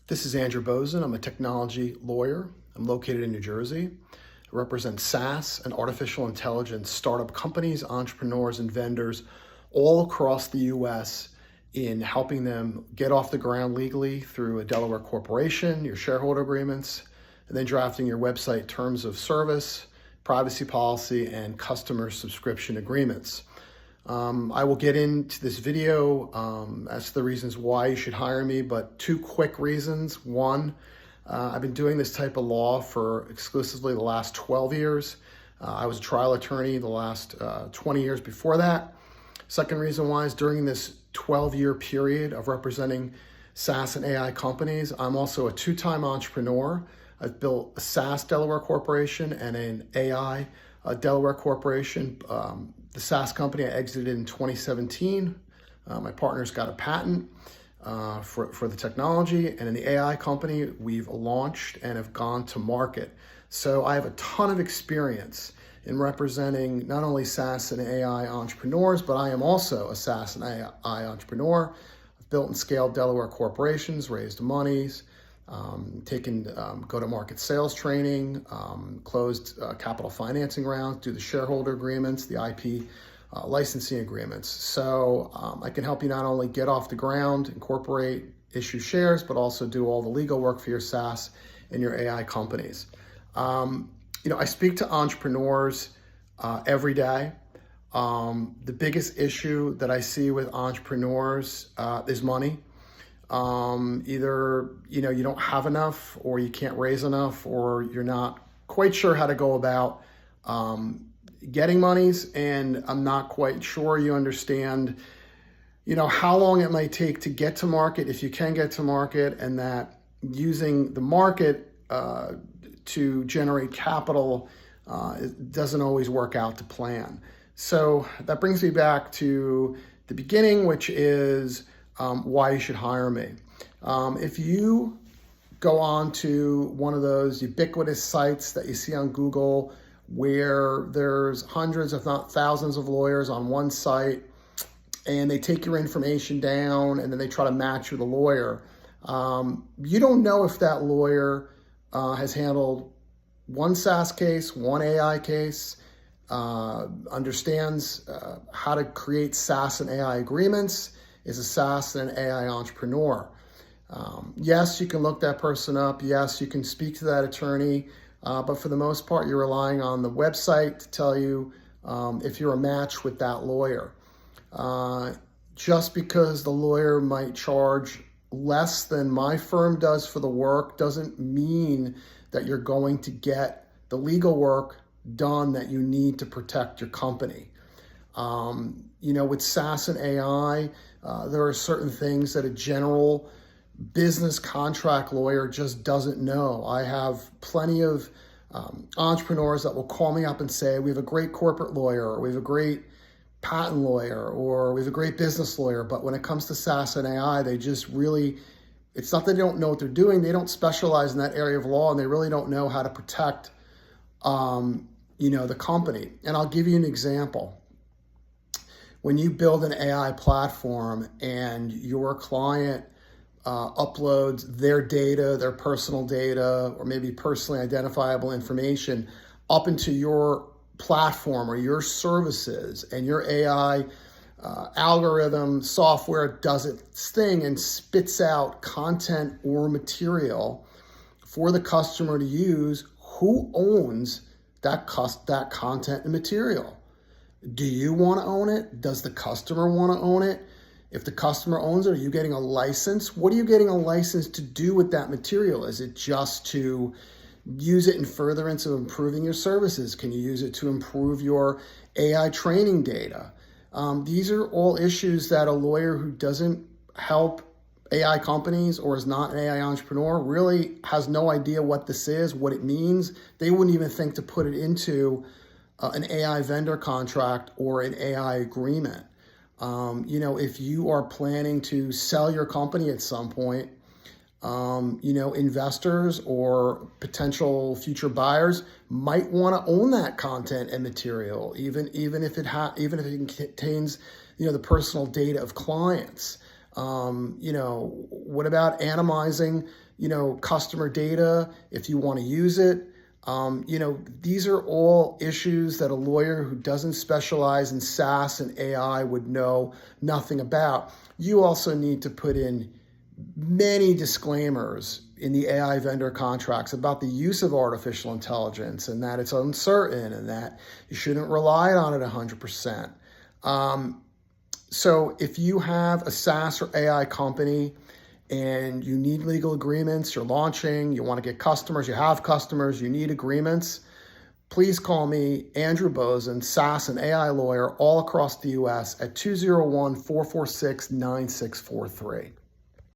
This is Andrew Bosin. I'm a technology lawyer. I'm located in New Jersey. I represent SaaS and artificial intelligence startup companies, entrepreneurs, and vendors all across the U.S. in helping them get off the ground legally through a Delaware corporation, your shareholder agreements, and then drafting your website terms of service, privacy policy, and customer subscription agreements. I will get into this video as to the reasons why you should hire me, but two quick reasons. One, I've been doing this type of law for exclusively the last 12 years. I was a trial attorney the last 20 years before that. Second reason why is during this 12-year period of representing SaaS and AI companies, I'm also a two-time entrepreneur. I've built a SaaS Delaware corporation and an AI Delaware corporation. The SaaS company I exited in 2017. My partner's got a patent for the technology, and in the AI company, we've launched and have gone to market. So I have a ton of experience in representing not only SaaS and AI entrepreneurs, but I am also a SaaS and AI entrepreneur. I've built and scaled Delaware corporations, raised monies, taken go-to-market sales training, closed capital financing rounds, do the shareholder agreements, the IP licensing agreements. So I can help you not only get off the ground, incorporate, issue shares, but also do all the legal work for your SaaS and your AI companies. I speak to entrepreneurs every day. The biggest issue that I see with entrepreneurs is money. Either you don't have enough, or you can't raise enough, or you're not quite sure how to go about getting monies, and I'm not quite sure you understand how long it might take to get to market, if you can get to market, and that using the market to generate capital it doesn't always work out to plan. So that brings me back to the beginning, which is why you should hire me. If you go on to one of those ubiquitous sites that you see on Google where there's hundreds, if not thousands of lawyers on one site, and they take your information down and then they try to match you with a lawyer, you don't know if that lawyer has handled one SaaS case, one AI case, understands how to create SaaS and AI agreements, is a SaaS and an AI entrepreneur. Yes, you can look that person up. Yes, you can speak to that attorney. But for the most part, you're relying on the website to tell you if you're a match with that lawyer. Just because the lawyer might charge less than my firm does for the work doesn't mean that you're going to get the legal work done that you need to protect your company. With SaaS and AI, there are certain things that a general business contract lawyer just doesn't know. I have plenty of entrepreneurs that will call me up and say, we have a great corporate lawyer, or we have a great patent lawyer, or we have a great business lawyer. But when it comes to SaaS and AI, they just really, it's not that they don't know what they're doing. They don't specialize in that area of law, and they really don't know how to protect the company. And I'll give you an example. When you build an AI platform and your client uploads their data, their personal data, or maybe personally identifiable information up into your platform or your services, and your AI algorithm software does its thing and spits out content or material for the customer to use, who owns that content and material? Do you want to own it? Does the customer want to own it? If the customer owns it, are you getting a license? What are you getting a license to do with that material? Is it just to use it in furtherance of improving your services? Can you use it to improve your AI training data? These are all issues that a lawyer who doesn't help AI companies or is not an AI entrepreneur really has no idea what this is, what it means. They wouldn't even think to put it into an AI vendor contract or an AI agreement. If you are planning to sell your company at some point, investors or potential future buyers might want to own that content and material, even if it contains, the personal data of clients. What about anonymizing, customer data if you want to use it? These are all issues that a lawyer who doesn't specialize in SaaS and AI would know nothing about. You also need to put in many disclaimers in the AI vendor contracts about the use of artificial intelligence and that it's uncertain and that you shouldn't rely on it 100%. So if you have a SaaS or AI company and you need legal agreements, you're launching, you want to get customers, you have customers, you need agreements, please call me, Andrew Bosin, SaaS and AI lawyer all across the US at 201-446-9643.